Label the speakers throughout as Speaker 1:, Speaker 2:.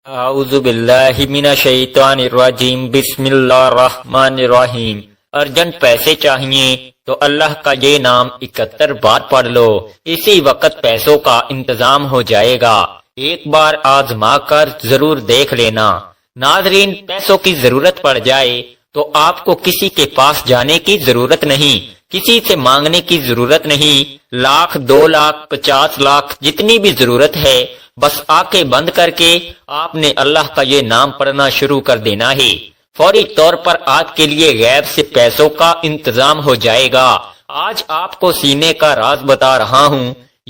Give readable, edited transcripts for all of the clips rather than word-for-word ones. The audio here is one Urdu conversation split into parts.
Speaker 1: اعوذ باللہ من الشیطان الرجیم بسم اللہ الرحمن الرحیم۔ ارجنٹ پیسے چاہیے تو اللہ کا یہ نام 71 بار پڑھ لو، اسی وقت پیسوں کا انتظام ہو جائے گا۔ ایک بار آزما کر ضرور دیکھ لینا۔ ناظرین، پیسوں کی ضرورت پڑ جائے تو آپ کو کسی کے پاس جانے کی ضرورت نہیں، کسی سے مانگنے کی ضرورت نہیں۔ 1,00,000 2,00,000 50 لاکھ جتنی بھی ضرورت ہے، بس آنکھیں بند کر کے آپ نے اللہ کا یہ نام پڑھنا شروع کر دینا ہے۔ فوری طور پر آج کے لیے غیب سے پیسوں کا انتظام ہو جائے گا۔ آج آپ کو سینے کا راز بتا رہا ہوں۔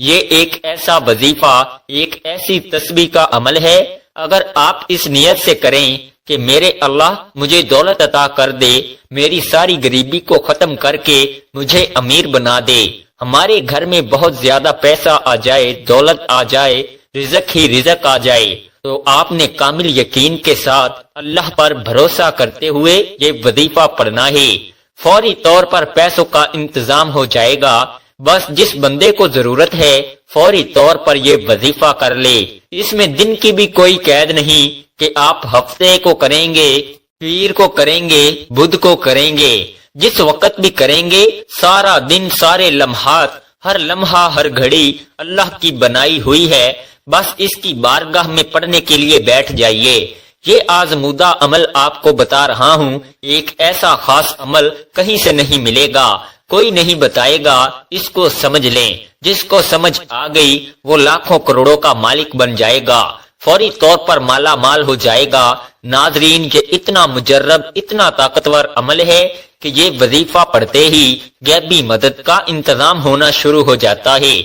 Speaker 1: یہ ایک ایسا وظیفہ، ایک ایسی تسبیح کا عمل ہے، اگر آپ اس نیت سے کریں کہ میرے اللہ مجھے دولت عطا کر دے، میری ساری غریبی کو ختم کر کے مجھے امیر بنا دے، ہمارے گھر میں بہت زیادہ پیسہ آ جائے، دولت آ جائے، رزق ہی رزق آ جائے، تو آپ نے کامل یقین کے ساتھ اللہ پر بھروسہ کرتے ہوئے یہ وظیفہ پڑھنا ہے۔ فوری طور پر پیسوں کا انتظام ہو جائے گا۔ بس جس بندے کو ضرورت ہے فوری طور پر یہ وظیفہ کر لے۔ اس میں دن کی بھی کوئی قید نہیں کہ آپ ہفتے کو کریں گے، پیر کو کریں گے، بدھ کو کریں گے، جس وقت بھی کریں گے، سارا دن، سارے لمحات، ہر لمحہ، ہر گھڑی اللہ کی بنائی ہوئی ہے۔ بس اس کی بارگاہ میں پڑھنے کے لیے بیٹھ جائیے۔ یہ آزمودہ عمل آپ کو بتا رہا ہوں، ایک ایسا خاص عمل کہیں سے نہیں ملے گا، کوئی نہیں بتائے گا، اس کو سمجھ لیں۔ جس کو سمجھ آ گئی وہ لاکھوں کروڑوں کا مالک بن جائے گا، فوری طور پر مالا مال ہو جائے گا۔ ناظرین، یہ اتنا مجرب، اتنا طاقتور عمل ہے کہ یہ وظیفہ پڑھتے ہی غیبی مدد کا انتظام ہونا شروع ہو جاتا ہے۔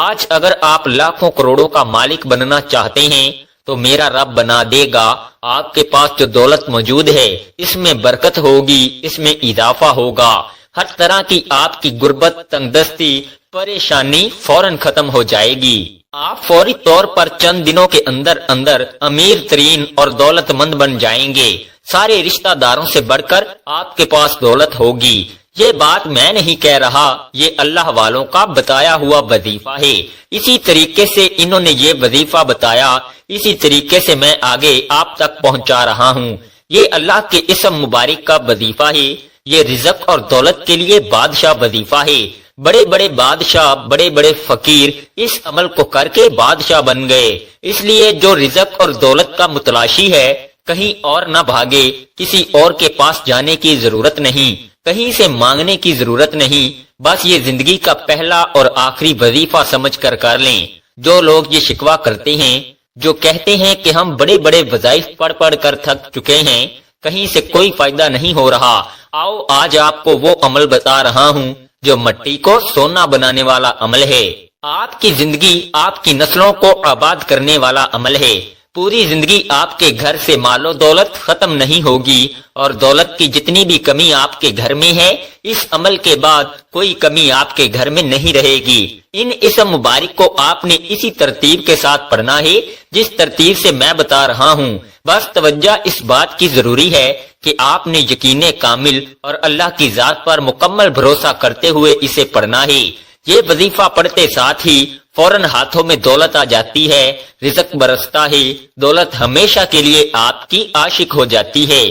Speaker 1: آج اگر آپ لاکھوں کروڑوں کا مالک بننا چاہتے ہیں تو میرا رب بنا دے گا۔ آپ کے پاس جو دولت موجود ہے اس میں برکت ہوگی، اس میں اضافہ ہوگا۔ ہر طرح کی آپ کی غربت، تنگ دستی، پریشانی فوراً ختم ہو جائے گی۔ آپ فوری طور پر چند دنوں کے اندر اندر امیر ترین اور دولت مند بن جائیں گے۔ سارے رشتہ داروں سے بڑھ کر آپ کے پاس دولت ہوگی۔ یہ بات میں نہیں کہہ رہا، یہ اللہ والوں کا بتایا ہوا وظیفہ ہے۔ اسی طریقے سے انہوں نے یہ وظیفہ بتایا، اسی طریقے سے میں آگے آپ تک پہنچا رہا ہوں۔ یہ اللہ کے اسم مبارک کا وظیفہ ہے۔ یہ رزق اور دولت کے لیے بادشاہ وظیفہ ہے۔ بڑے بڑے بادشاہ، بڑے بڑے فقیر اس عمل کو کر کے بادشاہ بن گئے۔ اس لیے جو رزق اور دولت کا متلاشی ہے، کہیں اور نہ بھاگے، کسی اور کے پاس جانے کی ضرورت نہیں، کہیں سے مانگنے کی ضرورت نہیں، بس یہ زندگی کا پہلا اور آخری وظیفہ سمجھ کر کر لیں۔ جو لوگ یہ شکوہ کرتے ہیں، جو کہتے ہیں کہ ہم بڑے بڑے وظائف پڑھ پڑھ کر تھک چکے ہیں، کہیں سے کوئی فائدہ نہیں ہو رہا، آؤ آج آپ کو وہ عمل بتا رہا ہوں جو مٹی کو سونا بنانے والا عمل ہے۔ آپ کی زندگی، آپ کی نسلوں کو آباد کرنے والا عمل ہے۔ پوری زندگی آپ کے گھر سے مال و دولت ختم نہیں ہوگی، اور دولت کی جتنی بھی کمی آپ کے گھر میں ہے، اس عمل کے بعد کوئی کمی آپ کے گھر میں نہیں رہے گی۔ ان اسم مبارک کو آپ نے اسی ترتیب کے ساتھ پڑھنا ہے جس ترتیب سے میں بتا رہا ہوں۔ بس توجہ اس بات کی ضروری ہے کہ آپ نے یقین کامل اور اللہ کی ذات پر مکمل بھروسہ کرتے ہوئے اسے پڑھنا ہے۔ یہ وظیفہ پڑھتے ساتھ ہی فوراً ہاتھوں میں دولت آ جاتی ہے، رزق برستا ہے، دولت ہمیشہ کے لیے آپ کی عاشق ہو جاتی ہے۔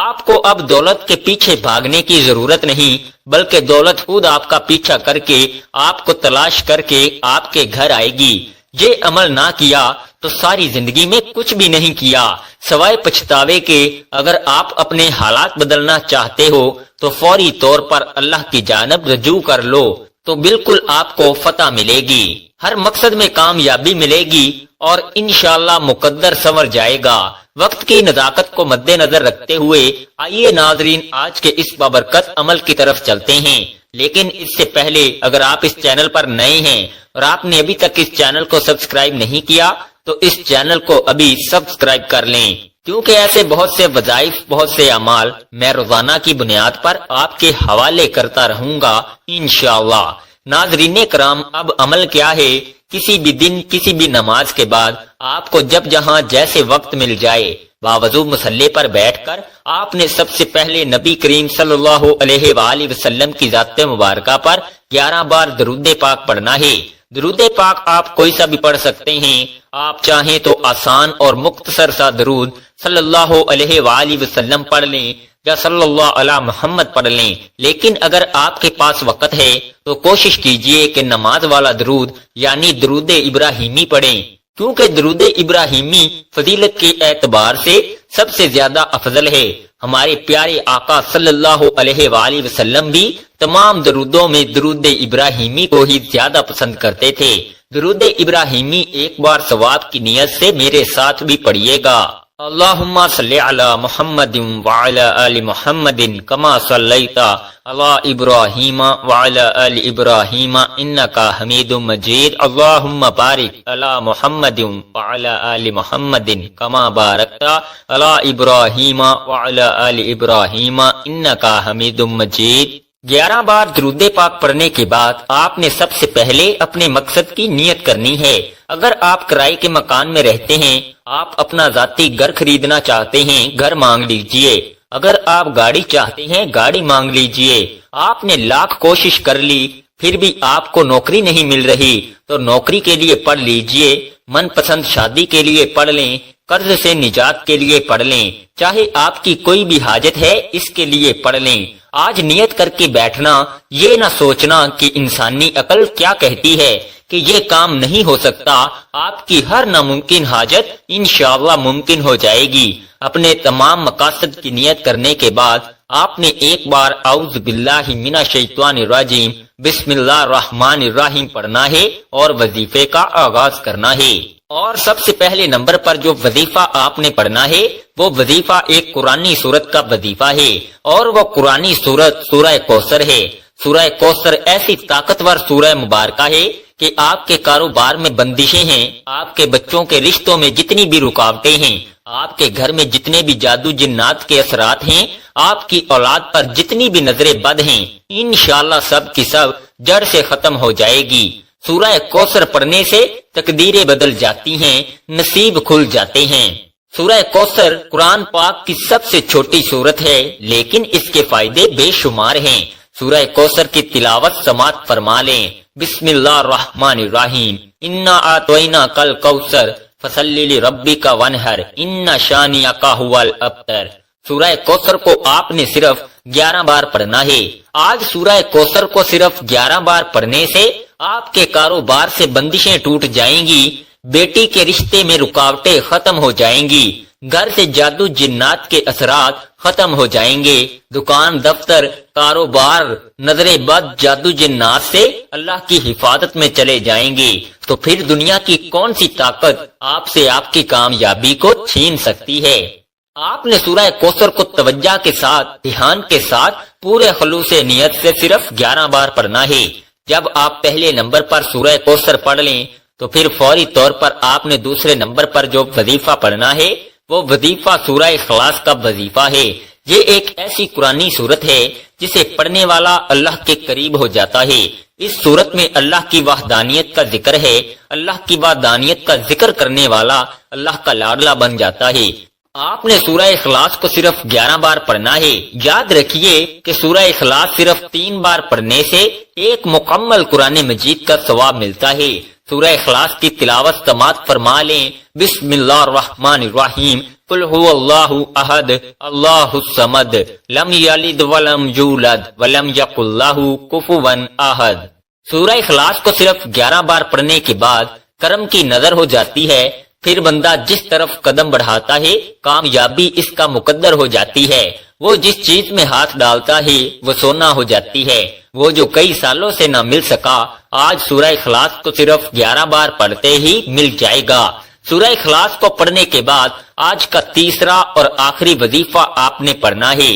Speaker 1: آپ کو اب دولت کے پیچھے بھاگنے کی ضرورت نہیں، بلکہ دولت خود آپ کا پیچھا کر کے، آپ کو تلاش کر کے آپ کے گھر آئے گی۔ یہ عمل نہ کیا تو ساری زندگی میں کچھ بھی نہیں کیا، سوائے پچھتاوے کے۔ اگر آپ اپنے حالات بدلنا چاہتے ہو تو فوری طور پر اللہ کی جانب رجوع کر لو، تو بالکل آپ کو فتح ملے گی، ہر مقصد میں کامیابی ملے گی، اور انشاءاللہ مقدر سنور جائے گا۔ وقت کی نزاکت کو مد نظر رکھتے ہوئے آئیے ناظرین آج کے اس بابرکت عمل کی طرف چلتے ہیں۔ لیکن اس سے پہلے اگر آپ اس چینل پر نئے ہیں اور آپ نے ابھی تک اس چینل کو سبسکرائب نہیں کیا تو اس چینل کو ابھی سبسکرائب کر لیں، کیونکہ ایسے بہت سے وظائف، بہت سے اعمال میں روزانہ کی بنیاد پر آپ کے حوالے کرتا رہوں گا انشاءاللہ۔ ناظرین کرام، اب عمل کیا ہے؟ کسی بھی دن، کسی بھی نماز کے بعد آپ کو جب جہاں جیسے وقت مل جائے، باوضو مصلی پر بیٹھ کر آپ نے سب سے پہلے نبی کریم صلی اللہ علیہ وآلہ وسلم کی ذات مبارکہ پر 11 بار درود پاک پڑھنا ہے۔ درود پاک آپ کوئی سا بھی پڑھ سکتے ہیں، آپ چاہیں تو آسان اور مختصر سا درود صلی اللہ علیہ وآلہ وسلم پڑھ لیں یا صلی اللہ علی محمد پڑھ لیں، لیکن اگر آپ کے پاس وقت ہے تو کوشش کیجئے کہ نماز والا درود یعنی درود ابراہیمی پڑھیں، کیونکہ درود ابراہیمی فضیلت کے اعتبار سے سب سے زیادہ افضل ہے۔ ہمارے پیارے آقا صلی اللہ علیہ وآلہ وسلم بھی تمام درودوں میں درود ابراہیمی کو ہی زیادہ پسند کرتے تھے۔ درود ابراہیمی ایک بار ثواب کی نیت سے میرے ساتھ بھی پڑھیے گا۔ اللہم صلی علی محمد وعلی آل محمد کما صلیت علی ابراہیم وعلی آل ابراہیم انکا حمید مجید اللہم بارک علی محمد وعلی آل محمد کما بارکت علی ابراہیم وعلی آل ابراہیم انکا حمید مجید۔ 11 بار درود پاک پڑھنے کے بعد آپ نے سب سے پہلے اپنے مقصد کی نیت کرنی ہے۔ اگر آپ کرائے کے مکان میں رہتے ہیں، آپ اپنا ذاتی گھر خریدنا چاہتے ہیں، گھر مانگ لیجئے۔ اگر آپ گاڑی چاہتے ہیں، گاڑی مانگ لیجئے۔ آپ نے لاکھ کوشش کر لی پھر بھی آپ کو نوکری نہیں مل رہی تو نوکری کے لیے پڑھ لیجئے، من پسند شادی کے لیے پڑھ لیں، قرض سے نجات کے لیے پڑھ لیں، چاہے آپ کی کوئی بھی حاجت ہے اس کے لیے پڑھ لیں۔ آج نیت کر کے بیٹھنا، یہ نہ سوچنا کہ انسانی عقل کیا کہتی ہے کہ یہ کام نہیں ہو سکتا، آپ کی ہر ناممکن حاجت انشاءاللہ ممکن ہو جائے گی۔ اپنے تمام مقاصد کی نیت کرنے کے بعد آپ نے ایک بار اعوذ باللہ من الشیطان الرجیم بسم اللہ الرحمن الرحیم پڑھنا ہے اور وظیفے کا آغاز کرنا ہے۔ اور سب سے پہلے نمبر پر جو وظیفہ آپ نے پڑھنا ہے وہ وظیفہ ایک قرآنی سورت کا وظیفہ ہے، اور وہ قرآنی سورت سورہ کوثر ہے۔ سورہ کوثر ایسی طاقتور سورہ مبارکہ ہے کہ آپ کے کاروبار میں بندشیں ہیں، آپ کے بچوں کے رشتوں میں جتنی بھی رکاوٹیں ہیں، آپ کے گھر میں جتنے بھی جادو جنات کے اثرات ہیں، آپ کی اولاد پر جتنی بھی نظریں بد ہیں، انشاءاللہ سب کی سب جڑ سے ختم ہو جائے گی۔ سورہ کوثر پڑھنے سے تقدیریں بدل جاتی ہیں، نصیب کھل جاتے ہیں۔ سورہ کوثر قرآن پاک کی سب سے چھوٹی سورت ہے لیکن اس کے فائدے بے شمار ہیں۔ سورہ کوثر کی تلاوت سماعت فرما لیں۔ بسم اللہ الرحمن الرحیم انا اعطیناک الکوثر فصلی لربک وانحر ان شانئک ھو الابتر۔ سورہ کوثر کو آپ نے صرف 11 بار پڑھنا ہے۔ آج سورہ کوثر کو صرف 11 بار پڑھنے سے آپ کے کاروبار سے بندشیں ٹوٹ جائیں گی، بیٹی کے رشتے میں رکاوٹیں ختم ہو جائیں گی، گھر سے جادو جنات کے اثرات ختم ہو جائیں گے، دکان دفتر کاروبار نظر بد جادو جنات سے اللہ کی حفاظت میں چلے جائیں گے۔ تو پھر دنیا کی کون سی طاقت آپ سے آپ کی کامیابی کو چھین سکتی ہے؟ آپ نے سورہ کوثر کو توجہ کے ساتھ، دھیان کے ساتھ، پورے خلوص نیت سے صرف 11 بار پڑھنا ہے۔ جب آپ پہلے نمبر پر سورہ کوثر پڑھ لیں تو پھر فوری طور پر آپ نے دوسرے نمبر پر جو وظیفہ پڑھنا ہے وہ وظیفہ سورہ اخلاص کا وظیفہ ہے۔ یہ ایک ایسی قرآنی صورت ہے جسے پڑھنے والا اللہ کے قریب ہو جاتا ہے۔ اس صورت میں اللہ کی وحدانیت کا ذکر ہے، اللہ کی وحدانیت کا ذکر کرنے والا اللہ کا لاڈلا بن جاتا ہے۔ آپ نے سورہ اخلاص کو صرف 11 بار پڑھنا ہے۔ یاد رکھیے کہ سورہ اخلاص صرف 3 بار پڑھنے سے ایک مکمل قرآن مجید کا ثواب ملتا ہے۔ سورہ اخلاص کی تلاوت سماعت فرما لیں۔ بسم اللہ الرحمن الرحیم قل هو اللہ احد اللہ الصمد لم یلد ولم یولد ولم یکن لہ کفوا احد۔ سورہ اخلاص کو صرف 11 بار پڑھنے کے بعد کرم کی نظر ہو جاتی ہے، پھر بندہ جس طرف قدم بڑھاتا ہے کامیابی اس کا مقدر ہو جاتی ہے۔ وہ جس چیز میں ہاتھ ڈالتا ہے وہ سونا ہو جاتی ہے۔ وہ جو کئی سالوں سے نہ مل سکا آج سورہ اخلاص کو صرف 11 بار پڑھتے ہی مل جائے گا۔ سورہ اخلاص کو پڑھنے کے بعد آج کا تیسرا اور آخری وظیفہ آپ نے پڑھنا ہے،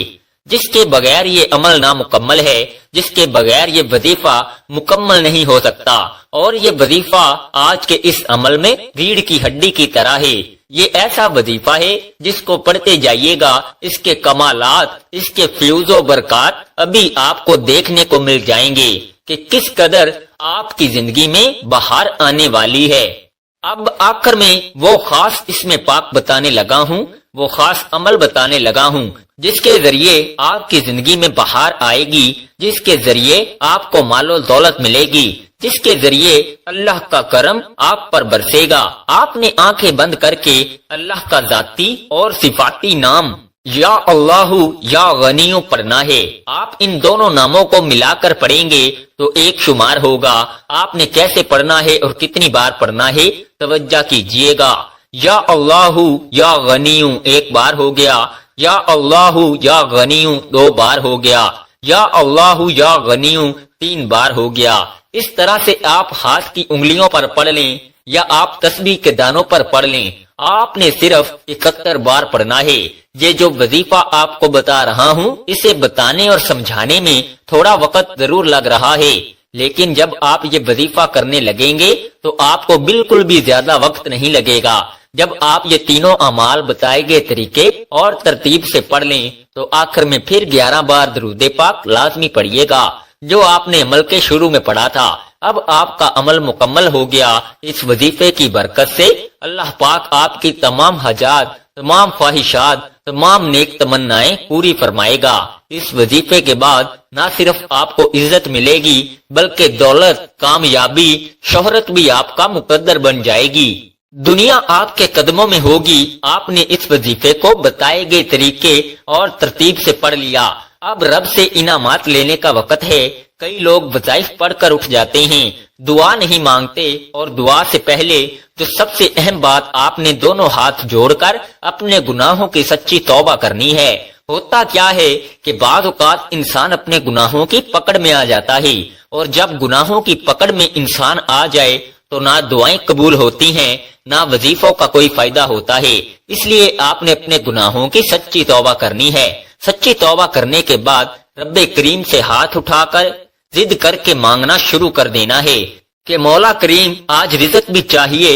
Speaker 1: جس کے بغیر یہ عمل نامکمل ہے، جس کے بغیر یہ وظیفہ مکمل نہیں ہو سکتا، اور یہ وظیفہ آج کے اس عمل میں ریڑھ کی ہڈی کی طرح ہے۔ یہ ایسا وظیفہ ہے جس کو پڑھتے جائیے گا، اس کے کمالات، اس کے فیوز و برکات ابھی آپ کو دیکھنے کو مل جائیں گے کہ کس قدر آپ کی زندگی میں بہار آنے والی ہے۔ اب آخر میں وہ خاص اسم پاک بتانے لگا ہوں، وہ خاص عمل بتانے لگا ہوں جس کے ذریعے آپ کی زندگی میں بہار آئے گی، جس کے ذریعے آپ کو مال و دولت ملے گی، جس کے ذریعے اللہ کا کرم آپ پر برسے گا۔ آپ نے آنکھیں بند کر کے اللہ کا ذاتی اور صفاتی نام یا اللہ یا غنیوں پڑھنا ہے۔ آپ ان دونوں ناموں کو ملا کر پڑھیں گے تو ایک شمار ہوگا۔ آپ نے کیسے پڑھنا ہے اور کتنی بار پڑھنا ہے توجہ کیجئے گا۔ یا اللہ یا غنیوں ایک بار ہو گیا، یا اللہ یا غنیوں دو بار ہو گیا، یا اللہ یا غنیوں تین بار ہو گیا۔ اس طرح سے آپ ہاتھ کی انگلیوں پر پڑھ لیں یا آپ تسبیح کے دانوں پر پڑھ لیں۔ آپ نے صرف 71 بار پڑھنا ہے۔ یہ جو وظیفہ آپ کو بتا رہا ہوں اسے بتانے اور سمجھانے میں تھوڑا وقت ضرور لگ رہا ہے، لیکن جب آپ یہ وظیفہ کرنے لگیں گے تو آپ کو بالکل بھی زیادہ وقت نہیں لگے گا۔ جب آپ یہ تینوں اعمال بتائے گئے طریقے اور ترتیب سے پڑھ لیں تو آخر میں پھر 11 بار درود پاک لازمی پڑھیے گا جو آپ نے عمل کے شروع میں پڑھا تھا۔ اب آپ کا عمل مکمل ہو گیا۔ اس وظیفے کی برکت سے اللہ پاک آپ کی تمام حاجات، تمام خواہشات، تمام نیک تمنائیں پوری فرمائے گا۔ اس وظیفے کے بعد نہ صرف آپ کو عزت ملے گی بلکہ دولت، کامیابی، شہرت بھی آپ کا مقدر بن جائے گی۔ دنیا آپ کے قدموں میں ہوگی۔ آپ نے اس وظیفے کو بتائے گئے طریقے اور ترتیب سے پڑھ لیا۔ اب رب سے انعامات لینے کا وقت ہے۔ کئی لوگ وظائف پڑھ کر اٹھ جاتے ہیں، دعا نہیں مانگتے، اور دعا سے پہلے جو سب سے اہم بات آپ نے دونوں ہاتھ جوڑ کر اپنے گناہوں کی سچی توبہ کرنی ہے۔ ہوتا کیا ہے کہ بعض اوقات انسان اپنے گناہوں کی پکڑ میں آ جاتا ہے، اور جب گناہوں کی پکڑ میں انسان آ جائے تو نہ دعائیں قبول ہوتی ہیں نہ وظیفوں کا کوئی فائدہ ہوتا ہے۔ اس لیے آپ نے اپنے گناہوں کی سچی توبہ کرنی ہے۔ سچی توبہ کرنے کے بعد رب کریم سے ہاتھ اٹھا کر ضد کر کے مانگنا شروع کر دینا ہے کہ مولا کریم آج رزق بھی چاہیے،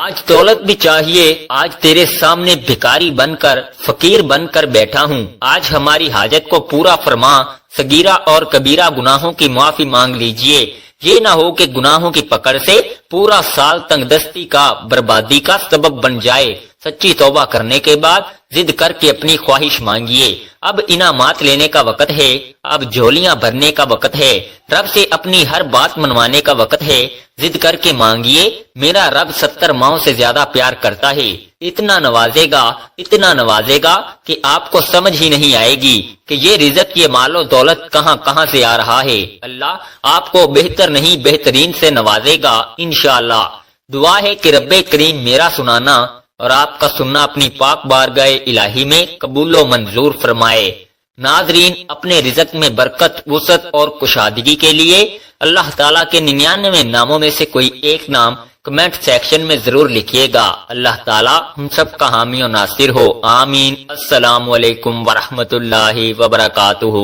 Speaker 1: آج دولت بھی چاہیے، آج تیرے سامنے بھکاری بن کر، فقیر بن کر بیٹھا ہوں، آج ہماری حاجت کو پورا فرما، صغیرہ اور کبیرہ گناہوں کی معافی مانگ لیجئے۔ یہ نہ ہو کہ گناہوں کی پکڑ سے پورا سال تنگ دستی کا، بربادی کا سبب بن جائے۔ سچی توبہ کرنے کے بعد ضد کر کے اپنی خواہش مانگیے۔ اب انعامات لینے کا وقت ہے، اب جھولیاں بھرنے کا وقت ہے، رب سے اپنی ہر بات منوانے کا وقت ہے۔ ضد کر کے مانگیے، میرا رب 70 ماؤں سے زیادہ پیار کرتا ہے، اتنا نوازے گا کہ آپ کو سمجھ ہی نہیں آئے گی کہ یہ رزق، یہ مال و دولت کہاں سے آ رہا ہے۔ اللہ آپ کو بہتر نہیں بہترین سے نوازے گا انشاءاللہ۔ دعا ہے کہ رب کریم میرا سنانا اور آپ کا سننا اپنی پاک بارگاہ الہی میں قبول و منظور فرمائے۔ ناظرین، اپنے رزق میں برکت، وسعت اور کشادگی کے لیے اللہ تعالیٰ کے 99 ناموں میں سے کوئی ایک نام کمنٹ سیکشن میں ضرور لکھیے گا۔ اللہ تعالیٰ ہم سب کا حامی و ناصر ہو، آمین۔ السلام علیکم ورحمۃ اللہ وبرکاتہ۔